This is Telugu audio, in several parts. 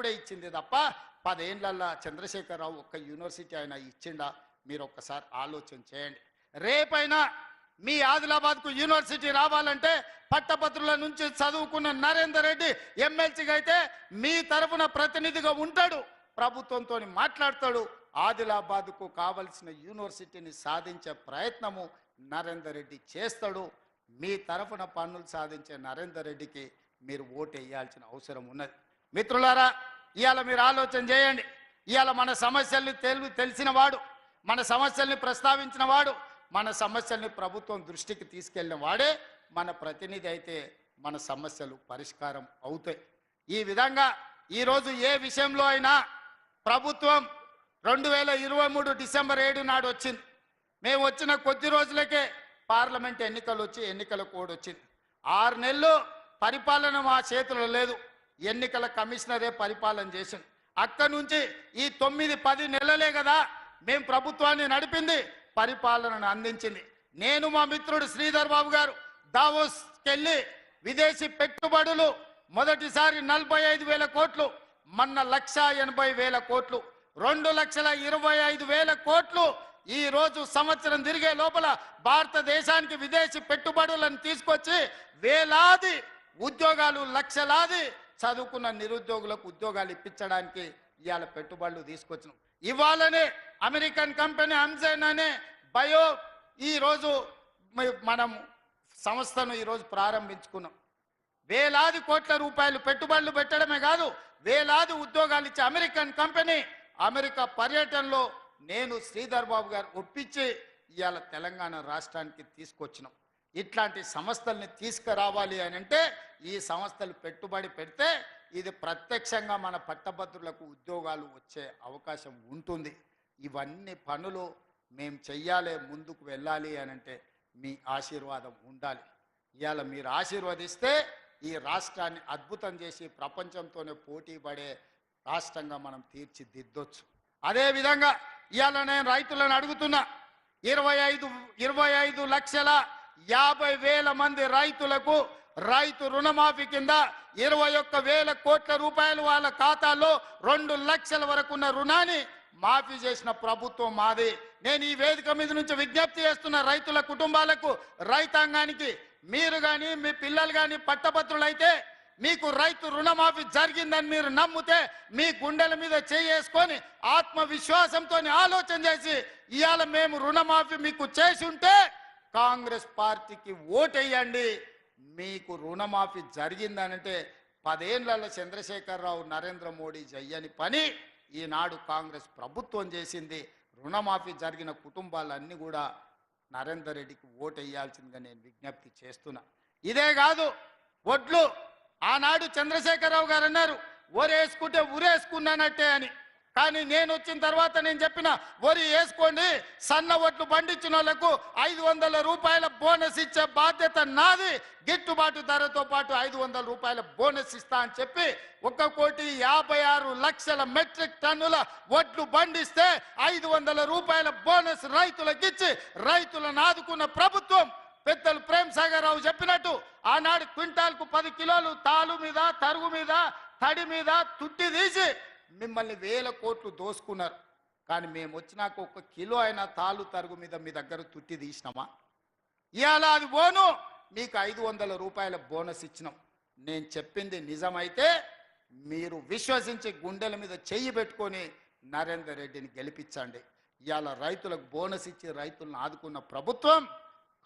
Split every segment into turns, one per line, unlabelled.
ఒక్కడే ఇచ్చింది తప్ప 10 ఏళ్లలో చంద్రశేఖరరావు ఒక్క యూనివర్సిటీ ఆయన ఇచ్చిండా? మీరు ఒక్కసారి ఆలోచన చేయండి. రేపైనా మీ ఆదిలాబాద్కు యూనివర్సిటీ రావాలంటే పట్టభద్రుల నుంచి చదువుకున్న నరేందర్ రెడ్డి ఎమ్మెల్సీగా అయితే మీ తరఫున ప్రతినిధిగా ఉంటాడు, ప్రభుత్వంతో మాట్లాడతాడు. ఆదిలాబాద్కు కావలసిన యూనివర్సిటీని సాధించే ప్రయత్నము నరేందర్ రెడ్డి చేస్తాడు. మీ తరఫున పన్నులు సాధించే నరేందర్ రెడ్డికి మీరు ఓటు వేయాల్సిన అవసరం ఉన్నది. మిత్రులారా, ఇవాళ మీరు ఆలోచన చేయండి. ఇవాళ మన సమస్యల్ని తెలిసిన వాడు, మన సమస్యల్ని ప్రస్తావించిన వాడు, మన సమస్యల్ని ప్రభుత్వం దృష్టికి తీసుకెళ్లిన వాడే మన ప్రతినిధి అయితే మన సమస్యలు పరిష్కారం అవుతాయి. ఈ విధంగా ఈరోజు ఏ విషయంలో అయినా ప్రభుత్వం 2023 డిసెంబర్ 7 నాడు వచ్చింది. మేము వచ్చిన కొద్ది రోజులకే పార్లమెంట్ ఎన్నికలు వచ్చి ఎన్నికల కోడ్ వచ్చింది. 6 నెలలు పరిపాలన మా చేతిలో లేదు, ఎన్నికల కమిషనరే పరిపాలన చేసింది. అక్కడి నుంచి ఈ 9-10 నెలలే కదా మేము ప్రభుత్వాన్ని నడిపింది, పరిపాలనను అందించింది. నేను మా మిత్రుడు శ్రీధర్ బాబు గారు దావోస్కి వెళ్ళి విదేశీ పెట్టుబడులు మొదటిసారి 45,000 కోట్లు, మొన్న 1,80,000 కోట్లు, 2,25,000 కోట్లు. ఈ రోజు సంవత్సరం తిరిగే లోపల భారతదేశానికి విదేశీ పెట్టుబడులను తీసుకొచ్చి వేలాది ఉద్యోగాలు, లక్షలాది చదువుకున్న నిరుద్యోగులకు ఉద్యోగాలు ఇప్పించడానికి ఇవాళ పెట్టుబడులు తీసుకొచ్చినాం. ఇవాళనే అమెరికన్ కంపెనీ అమ్జన్ అనే బయో ఈరోజు మనం సంస్థను ఈరోజు ప్రారంభించుకున్నాం. వేలాది కోట్ల రూపాయలు పెట్టుబడులు పెట్టడమే కాదు, వేలాది ఉద్యోగాలు ఇచ్చే అమెరికన్ కంపెనీ అమెరికా పర్యటనలో నేను శ్రీధర్ బాబు గారు ఒప్పించి ఇవాళ తెలంగాణ రాష్ట్రానికి తీసుకొచ్చినాం. ఇట్లాంటి సంస్థల్ని తీసుకురావాలి అని అంటే ఈ సంస్థలు పెట్టుబడి పెడితే ఇది ప్రత్యక్షంగా మన పట్టభద్రులకు ఉద్యోగాలు వచ్చే అవకాశం ఉంటుంది. ఇవన్నీ పనులు మేము చెయ్యాలి, ముందుకు వెళ్ళాలి అని అంటే మీ ఆశీర్వాదం ఉండాలి. ఇవాళ మీరు ఆశీర్వదిస్తే ఈ రాష్ట్రాన్ని అద్భుతం చేసి ప్రపంచంతోనే పోటీ పడే రాష్ట్రంగా మనం తీర్చిదిద్దొచ్చు. అదేవిధంగా ఇవాళ నేను రైతులను అడుగుతున్నా, 25,50,000 మంది రైతులకు రైతు రుణమాఫీ కింద 21,000 కోట్ల రూపాయలు వాళ్ళ ఖాతాల్లో 2 లక్షల వరకు ఉన్న రుణాన్ని మాఫీ చేసిన ప్రభుత్వం మాది. నేను ఈ వేదిక మీద నుంచి విజ్ఞప్తి చేస్తున్న రైతుల కుటుంబాలకు, రైతాంగానికి, మీరు కానీ మీ పిల్లలు కానీ పట్టభద్రులైతే మీకు రైతు రుణమాఫీ జరిగిందని మీరు నమ్మితే మీ గుండెల మీద చేసుకొని ఆత్మవిశ్వాసంతో ఆలోచన చేసి ఇవాళ మేము రుణమాఫీ మీకు చేసి ఉంటే కాంగ్రెస్ పార్టీకి ఓటేయండి. మీకు రుణమాఫీ జరిగిందనంటే 10 ఏళ్లలో చంద్రశేఖరరావు, నరేంద్ర మోడీ చెయ్యని పని ఈనాడు కాంగ్రెస్ ప్రభుత్వం చేసింది. రుణమాఫీ జరిగిన కుటుంబాలన్నీ కూడా నరేందర్ రెడ్డికి ఓటేయాల్సిందిగా నేను విజ్ఞప్తి చేస్తున్నా. ఇదే కాదు, ఒడ్లు ఆనాడు చంద్రశేఖరరావు గారు అన్నారు ఒరేసుకుంటే ఉరేసుకున్నానట్టే అని. కానీ నేను వచ్చిన తర్వాత నేను చెప్పిన వరి వేసుకోండి, సన్న ఒట్లు పండించిన వాళ్ళకు 500 రూపాయల బోనస్ ఇచ్చే బాధ్యత నాది, గిట్టుబాటు ధరతో పాటు 500 రూపాయల బోనస్ ఇస్తా అని చెప్పి 1,56,00,000 మెట్రిక్ టన్నుల ఒడ్లు పండిస్తే 500 రూపాయల బోనస్ రైతులకు ఇచ్చి రైతులను ఆదుకున్న ప్రభుత్వం. పెద్దలు ప్రేమ్ సాగర్ రావు చెప్పినట్టు ఆనాడు క్వింటాల్కు 10 కిలోలు తాలు మీద, తరుగు మీద, తడి మీద తుట్టి తీసి మిమ్మల్ని 1,000 కోట్లు దోసుకున్నారు. కానీ మేము వచ్చినాక 1 కిలో అయినా తాలు తరుగు మీద మీ దగ్గర తుట్టి తీసినామా? ఇవాళ అది పోను మీకు 500 రూపాయల బోనస్ ఇచ్చినాం. నేను చెప్పింది నిజమైతే మీరు విశ్వసించి గుండెల మీద చెయ్యి పెట్టుకొని నరేందర్ రెడ్డిని గెలిపించండి. ఇవాళ రైతులకు బోనస్ ఇచ్చి రైతులను ఆదుకున్న ప్రభుత్వం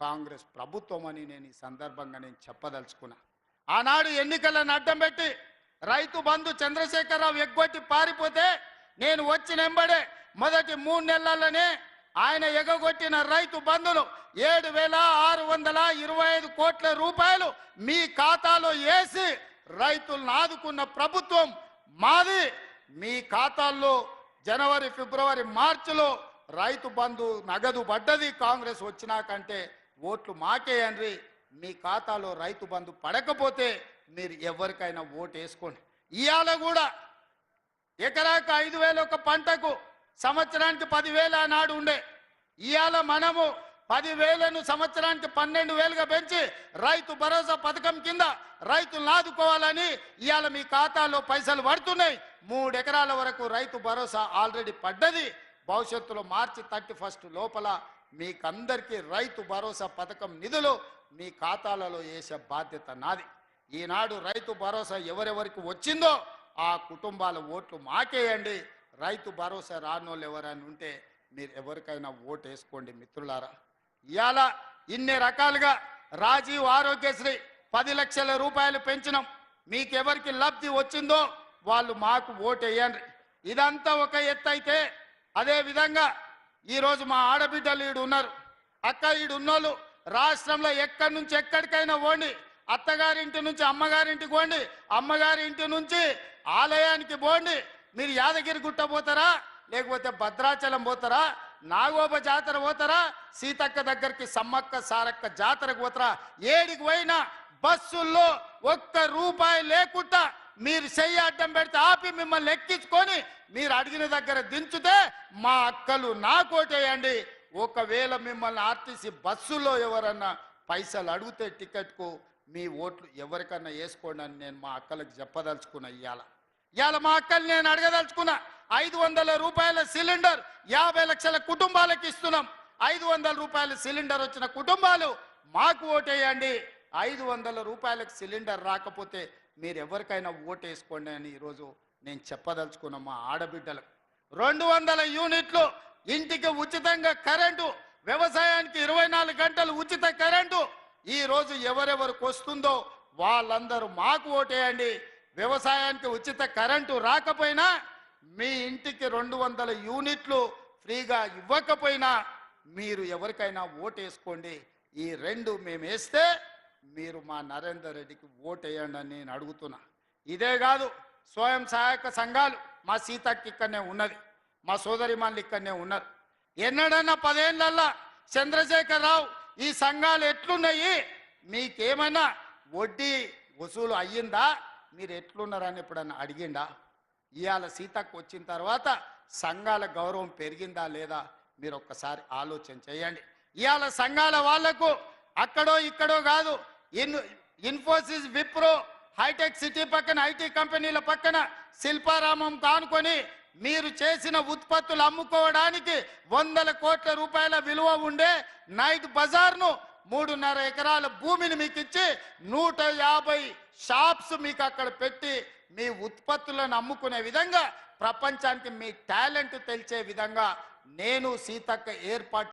కాంగ్రెస్ ప్రభుత్వం అని నేను ఈ సందర్భంగా నేను చెప్పదలుచుకున్నా. ఆనాడు ఎన్నికలను అడ్డం పెట్టి రైతు బంధు చంద్రశేఖరరావు ఎగ్గొట్టి పారిపోతే నేను వచ్చిన వెంబడే మొదటి 3 నెలల్లోనే ఆయన ఎగగొట్టిన రైతు బంధులు 7,625 కోట్ల రూపాయలు మీ ఖాతాలో వేసి రైతులను ఆదుకున్న ప్రభుత్వం మాది. మీ ఖాతాల్లో జనవరి, ఫిబ్రవరి, మార్చిలో రైతు బంధు నగదు పడ్డది. కాంగ్రెస్ వచ్చినాకంటే ఓట్లు మాకేయండి. మీ ఖాతాలో రైతు బంధు పడకపోతే మీరు ఎవరికైనా ఓటు వేసుకోండి. ఇవాళ కూడా ఎకరాకు 5,000 ఒక పంటకు, సంవత్సరానికి 10,000 ఆనాడు ఉండే. ఇవాళ మనము 10,000ను సంవత్సరానికి 12,000గా పెంచి రైతు భరోసా పథకం కింద రైతులను ఆదుకోవాలని ఇవాళ మీ ఖాతాలో పైసలు పడుతున్నాయి. 3 ఎకరాల వరకు రైతు భరోసా ఆల్రెడీ పడ్డది. భవిష్యత్తులో మార్చి 31 లోపల మీకందరికీ రైతు భరోసా పథకం నిధులు మీ ఖాతాలలో వేసే బాధ్యత నాది. ఈనాడు రైతు భరోసా ఎవరెవరికి వచ్చిందో ఆ కుటుంబాల ఓట్లు మాకేయండి. రైతు భరోసా రానోళ్ళు ఎవరైనా ఉంటే మీరు ఎవరికైనా ఓటు వేసుకోండి మిత్రులారా. ఇవాళ ఇన్ని రకాలుగా రాజీవ్ ఆరోగ్యశ్రీ 10 లక్షల రూపాయలు పెంచినాం. మీకెవరికి లబ్ధి వచ్చిందో వాళ్ళు మాకు ఓటు వేయండి. ఇదంతా ఒక ఎత్తు అయితే, అదే విధంగా ఈరోజు మా ఆడబిడ్డలు ఈడు ఉన్నారు. అక్క ఈడు ఉన్నోళ్ళు రాష్ట్రంలో ఎక్కడి నుంచి ఎక్కడికైనా పోండి, అత్తగారింటి నుంచి అమ్మగారింటికి పోండి, అమ్మగారి ఇంటి నుంచి ఆలయానికి పోండి. మీరు యాదగిరి గుట్ట పోతారా, లేకపోతే భద్రాచలం పోతారా, నాగోబ జాతర పోతారా, సీతక్క దగ్గరికి సమ్మక్క సారక్క జాతరకు పోతారా, ఏడికి పోయినా బస్సుల్లో ఒక్క రూపాయి లేకుండా మీరు చెయ్యి అడ్డం పెడితే ఆపి మిమ్మల్ని ఎక్కించుకొని మీరు అడిగిన దగ్గర దించుతే మా అక్కలు నాకు ఓటేయండి. ఒకవేళ మిమ్మల్ని ఆర్టీసీ బస్సులో ఎవరన్నా పైసలు అడిగితే టికెట్కు మీ ఓట్లు ఎవరికన్నా వేసుకోండి అని నేను మా అక్కలకు చెప్పదలుచుకున్నా. ఇవాళ మా అక్కలు నేను అడగదలుచుకున్నా. 500 రూపాయల సిలిండర్ 50 లక్షల కుటుంబాలకు ఇస్తున్నాం. 500 రూపాయల సిలిండర్ వచ్చిన కుటుంబాలు మాకు ఓటేయండి. 500 రూపాయలకు సిలిండర్ రాకపోతే మీరు ఎవరికైనా ఓటు వేసుకోండి అని ఈరోజు నేను చెప్పదలుచుకున్న మా ఆడబిడ్డలకు. 200 యూనిట్లు ఇంటికి ఉచితంగా కరెంటు, వ్యవసాయానికి 24 గంటలు ఉచిత కరెంటు ఈరోజు ఎవరెవరికి వస్తుందో వాళ్ళందరూ మాకు ఓటేయండి. వ్యవసాయానికి ఉచిత కరెంటు రాకపోయినా మీ ఇంటికి 200 యూనిట్లు ఫ్రీగా ఇవ్వకపోయినా మీరు ఎవరికైనా ఓటేసుకోండి. ఈ 2 మేము వేస్తే మీరు మా నరేందర్ రెడ్డికి ఓటేయండి అని నేను అడుగుతున్నా. ఇదే కాదు, స్వయం సహాయక సంఘాలు మా సీతకి ఇక్కడనే ఉన్నది, మా సోదరిమాన్లు ఇక్కడనే ఉన్నారు. ఎన్నడన్నా 10 ఏళ్ళల్లో చంద్రశేఖరరావు ఈ సంఘాలు ఎట్లున్నాయి, మీకేమైనా వడ్డీ వసూలు అయ్యిందా, మీరు ఎట్లున్నారని ఎప్పుడన్నా అడిగిందా? ఇవాళ సీతకు వచ్చిన తర్వాత సంఘాల గౌరవం పెరిగిందా లేదా మీరు ఒక్కసారి ఆలోచన చేయండి. ఇవాళ సంఘాల వాళ్లకు అక్కడో ఇక్కడో కాదు, ఇన్ఫోసిస్, విప్రో, హైటెక్ సిటీ పక్కన ఐటీ కంపెనీల పక్కన శిల్పారామం కానుకొని మీరు చేసిన ఉత్పత్తులు అమ్ముకోవడానికి 100 కోట్ల రూపాయల విలువ ఉండే నైట్ బజార్ను 3.5 ఎకరాల భూమిని మీకు ఇచ్చి 150 షాప్స్ మీకు అక్కడ పెట్టి మీ ఉత్పత్తులను అమ్ముకునే విధంగా ప్రపంచానికి మీ టాలెంట్ తెలిసే విధంగా నేను సీతక్క ఏర్పాటు